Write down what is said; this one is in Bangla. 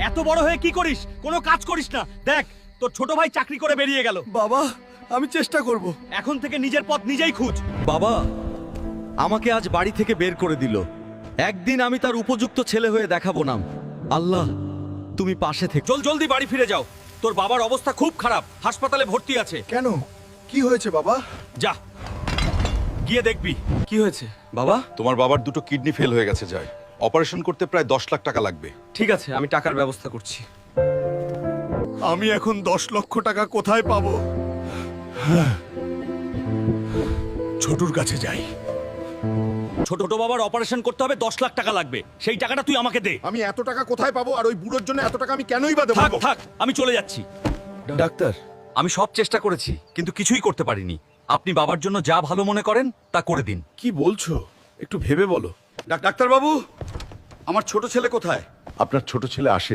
এত বড় হয়ে কি করিস? কোনো কাজ করিস না। দেখ তোর ছোট ভাই চাকরি করে বেরিয়ে গেল। বাবা, আমি চেষ্টা করব। এখন থেকে নিজের পথ নিজেই খুঁজ। বাবা আমাকে আজ বাড়ি থেকে বের করে দিল। একদিন আমি তার উপযুক্ত ছেলে হয়ে দেখাবো না। আল্লাহ তুমি পাশে থেকে। জলদি বাড়ি ফিরে যাও। তোর বাবার অবস্থা খুব খারাপ, হাসপাতালে ভর্তি আছে। কেন, কি হয়েছে বাবা? যা গিয়ে দেখবি কি হয়েছে বাবা? তোমার বাবার দুটো কিডনি ফেল হয়ে গেছে, যায় অপারেশন করতে প্রায় 10 লাখ টাকা লাগবে। ঠিক আছে, আমি টাকার ব্যবস্থা করছি। আমি এখন 10 লক্ষ টাকা কোথায় পাবো? ছোটুর কাছে যাই। ছোট বাবার অপারেশন করতে হবে, 10 লাখ টাকা লাগবে। সেই টাকাটা তুই আমাকে দে। আমি এত টাকা কোথায় পাবো? আর ওই বুড়োর জন্য এত টাকা আমি কেনই বা থাক দেবো? থাক, আমি চলে যাচ্ছি। ডাক্তার, আমি সব চেষ্টা করেছি কিন্তু কিছুই করতে পারিনি। আপনি বাবার জন্য যা ভালো মনে করেন তা করে দিন। কি বলছো? একটু ভেবে বলো। ডাক্তার বাবু, আমার ছোট ছেলে কোথায়? আপনার ছোট ছেলে আসেনি।